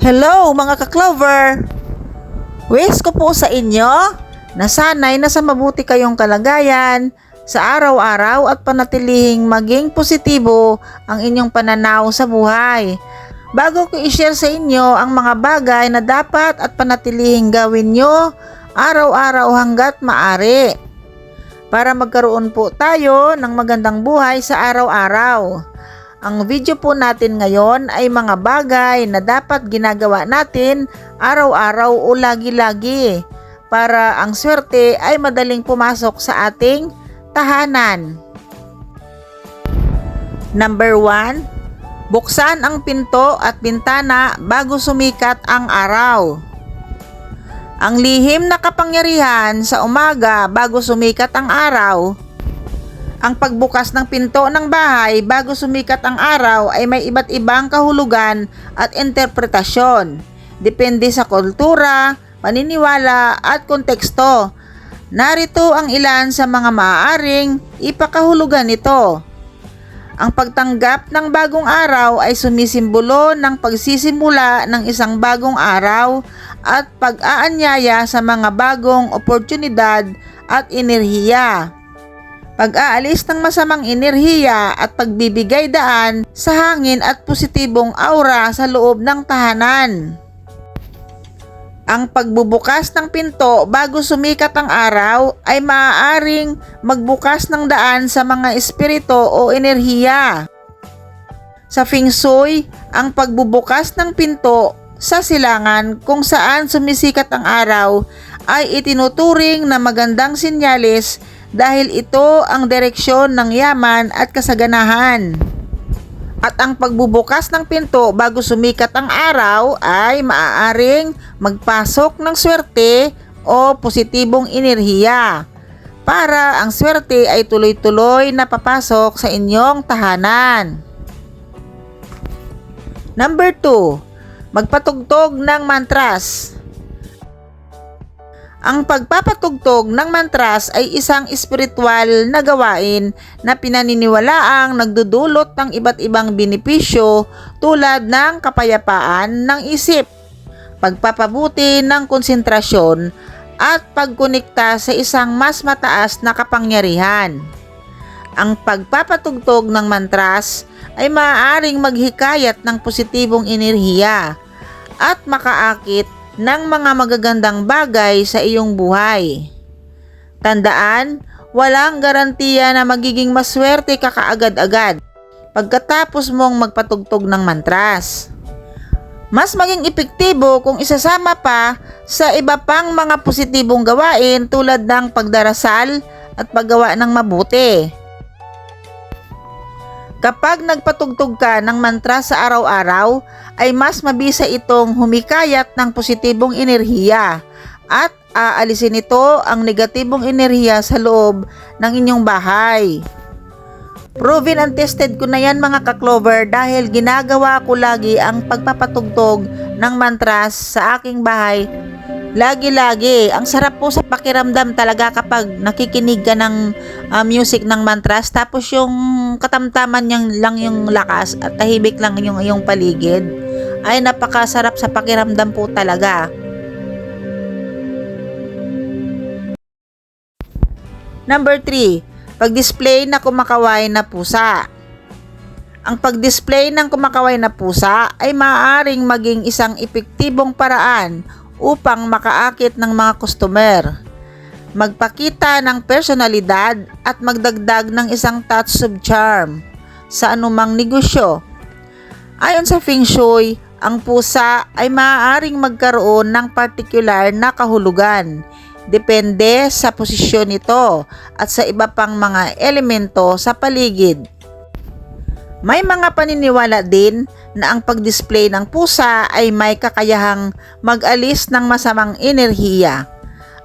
Hello mga ka-Clover! Wish ko po sa inyo na sana'y nasa mabuti kayong kalagayan sa araw-araw at panatilihing maging positibo ang inyong pananaw sa buhay. Bago ko i-share sa inyo ang mga bagay na dapat at panatilihing gawin nyo araw-araw hanggat maaari para magkaroon po tayo ng magandang buhay sa araw-araw. Ang video po natin ngayon ay mga bagay na dapat ginagawa natin araw-araw o lagi-lagi para ang swerte ay madaling pumasok sa ating tahanan. Number 1, buksan ang pinto at bintana bago sumikat ang araw. Ang lihim na kapangyarihan sa umaga bago sumikat ang araw. Ang pagbukas ng pinto ng bahay bago sumikat ang araw ay may iba't ibang kahulugan at interpretasyon. Depende sa kultura, paniniwala at konteksto. Narito ang ilan sa mga maaaring ipakahulugan nito. Ang pagtanggap ng bagong araw ay sumisimbolo ng pagsisimula ng isang bagong araw at pag-aanyaya sa mga bagong oportunidad at enerhiya. Pag-aalis ng masamang enerhiya at pagbibigay daan sa hangin at positibong aura sa loob ng tahanan. Ang pagbubukas ng pinto bago sumikat ang araw ay maaaring magbukas ng daan sa mga espiritu o enerhiya. Sa Feng Shui, ang pagbubukas ng pinto sa silangan kung saan sumisikat ang araw ay itinuturing na magandang senyales dahil ito ang direksyon ng yaman at kasaganahan. At ang pagbubukas ng pinto bago sumikat ang araw ay maaaring magpasok ng swerte o positibong enerhiya para ang swerte ay tuloy-tuloy na papasok sa inyong tahanan. Number 2, magpatugtog ng mantras. Ang pagpapatugtog ng mantras ay isang espiritual na gawain na pinaniniwalaang nagdudulot ng iba't ibang benepisyo tulad ng kapayapaan ng isip, pagpapabuti ng konsentrasyon at pagkonekta sa isang mas mataas na kapangyarihan. Ang pagpapatugtog ng mantras ay maaaring maghikayat ng positibong enerhiya at makaakit ng mga magagandang bagay sa iyong buhay. Tandaan, walang garantiya na magiging maswerte ka kaagad-agad pagkatapos mong magpatugtog ng mantras. Mas maging epektibo kung isasama pa sa iba pang mga positibong gawain tulad ng pagdarasal at paggawa ng mabuti. Kapag nagpatugtog ka ng mantra sa araw-araw, ay mas mabisa itong humikayat ng positibong enerhiya at aalisin ito ang negatibong enerhiya sa loob ng inyong bahay. Proven and tested ko na yan mga ka-Clover dahil ginagawa ko lagi ang pagpapatugtog ng mantras sa aking bahay. Lagi-lagi. Ang sarap po sa pakiramdam talaga kapag nakikinig ka ng music ng mantras tapos yung katamtaman lang yung lakas at tahimik lang yung iyong paligid. Ay napakasarap sa pakiramdam po talaga. Number 3, pag-display na kumakaway na pusa. Ang pag-display ng kumakaway na pusa ay maaaring maging isang epektibong paraan upang makaakit ng mga customer, magpakita ng personalidad at magdagdag ng isang touch of charm sa anumang negosyo. Ayon sa Feng Shui, ang pusa ay maaaring magkaroon ng partikular na kahulugan. Depende sa posisyon nito at sa iba pang mga elemento sa paligid. May mga paniniwala din na ang pag-display ng pusa ay may kakayahang mag-alis ng masamang enerhiya.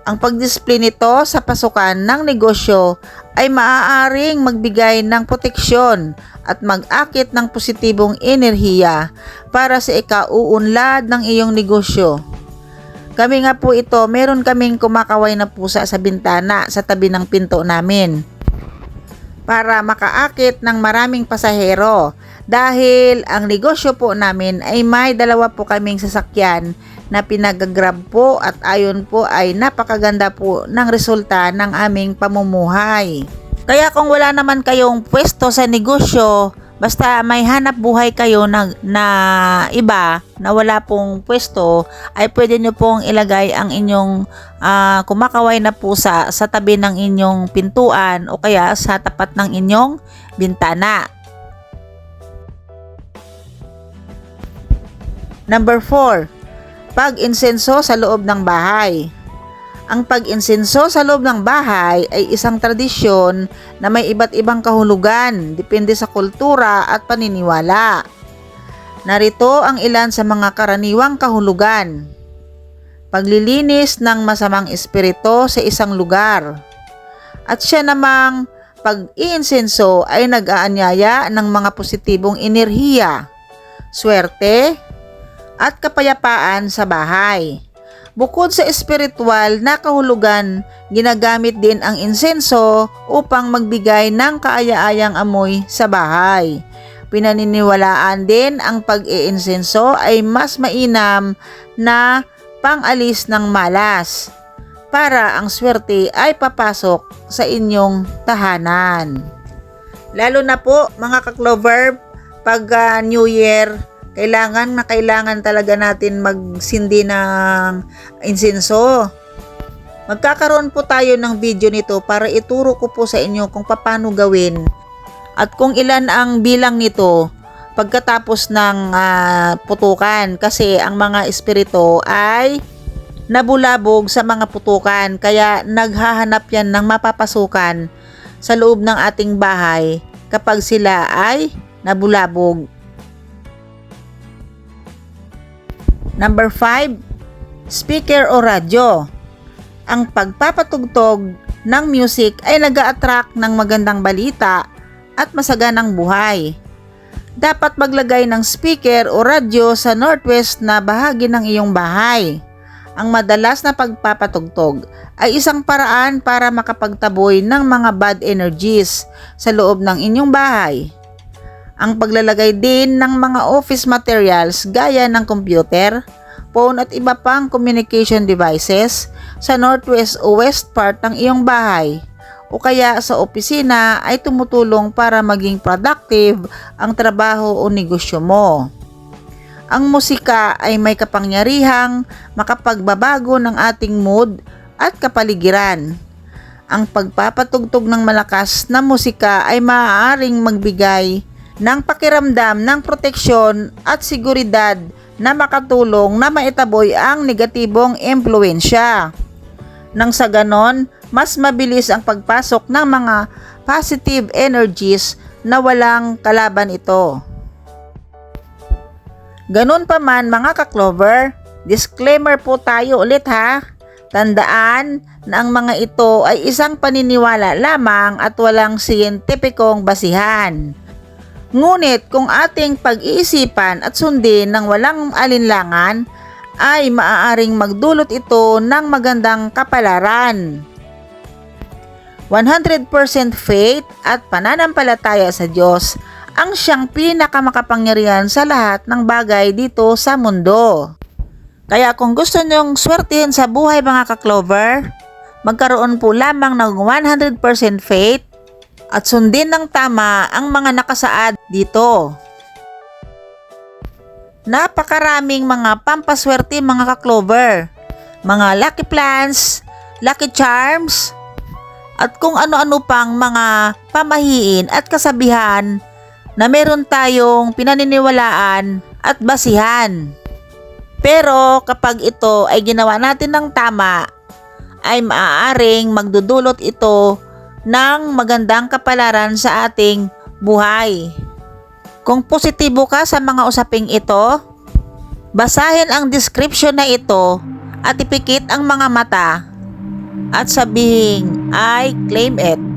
Ang pag-display nito sa pasukan ng negosyo ay maaaring magbigay ng proteksyon at mag-akit ng positibong enerhiya para sa ikauunlad ng iyong negosyo. Kami nga po ito, meron kaming kumakaway na pusa sa bintana sa tabi ng pinto namin para makaakit ng maraming pasahero Dahil ang negosyo po namin ay may dalawa po kaming sasakyan na pinag-grab po at ayon po ay napakaganda po ng resulta ng aming pamumuhay. Kaya kung wala naman kayong pwesto sa negosyo, basta may hanap buhay kayo na iba na wala pong pwesto, ay pwede nyo pong ilagay ang inyong kumakaway na pusa sa tabi ng inyong pintuan o kaya sa tapat ng inyong bintana. Number 4, pag-insenso sa loob ng bahay. Ang pag-insenso sa loob ng bahay ay isang tradisyon na may iba't ibang kahulugan, depende sa kultura at paniniwala. Narito ang ilan sa mga karaniwang kahulugan. Paglilinis ng masamang espiritu sa isang lugar. At siya namang pag-iinsenso ay nag-aanyaya ng mga positibong enerhiya, swerte, at kapayapaan sa bahay. Bukod sa espiritual na kahulugan, ginagamit din ang insenso upang magbigay ng kaaya-ayang amoy sa bahay. Pinaniniwalaan din ang pag-iinsenso ay mas mainam na pangalis ng malas para ang swerte ay papasok sa inyong tahanan. Lalo na po mga ka-Clover, pag New Year, kailangan talaga natin magsindi ng insenso. Magkakaroon po tayo ng video nito para ituro ko po sa inyo kung paano gawin at kung ilan ang bilang nito pagkatapos ng putukan, kasi ang mga espiritu ay nabulabog sa mga putukan, kaya naghahanap yan ng mapapasukan sa loob ng ating bahay kapag sila ay nabulabog. Number 5, speaker o radyo. Ang pagpapatugtog ng music ay nag-a-attract ng magandang balita at masaganang buhay. Dapat maglagay ng speaker o radyo sa northwest na bahagi ng iyong bahay. Ang madalas na pagpapatugtog ay isang paraan para makapagtaboy ng mga bad energies sa loob ng inyong bahay. Ang paglalagay din ng mga office materials gaya ng computer, phone at iba pang communication devices sa northwest o west part ng iyong bahay o kaya sa opisina ay tumutulong para maging productive ang trabaho o negosyo mo. Ang musika ay may kapangyarihang makapagbabago ng ating mood at kapaligiran. Ang pagpapatugtog ng malakas na musika ay maaaring magbigay ng pakiramdam ng proteksyon at seguridad na makatulong na maitaboy ang negatibong impluensya. Nang sa ganon, mas mabilis ang pagpasok ng mga positive energies na walang kalaban ito. Ganon pa man mga ka-Clover, disclaimer po tayo ulit ha. Tandaan na ang mga ito ay isang paniniwala lamang at walang siyentipikong basihan. Ngunit kung ating pag-iisipan at sundin ng walang alinlangan, ay maaaring magdulot ito ng magandang kapalaran. 100% faith at pananampalataya sa Diyos ang siyang pinakamakapangyarihan sa lahat ng bagay dito sa mundo. Kaya kung gusto nyong swertihin sa buhay mga ka-Clover, magkaroon po lamang ng 100% faith at sundin ng tama ang mga nakasaad dito. Napakaraming mga pampaswerte mga ka-Clover, mga lucky plants, lucky charms, at kung ano-ano pang mga pamahiin at kasabihan na meron tayong pinaniniwalaan at basihan. Pero kapag ito ay ginawa natin ng tama, ay maaaring magdudulot ito ng magandang kapalaran sa ating buhay. Kung positibo ka sa mga usaping ito, basahin ang description na ito at ipikit ang mga mata at sabihing, I claim it.